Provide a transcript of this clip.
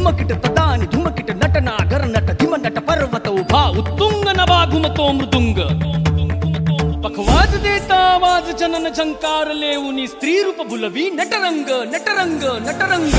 धुमकिट तदानी धुमकिट नटना गरनट धिमनट पर्वत उभा उत्तुंग नभा घुमतो मृदुंग पखवाज देता आवाज जनन झंकार लेऊनी स्त्री रूप बुलवी नटरंग नटरंग नटरंग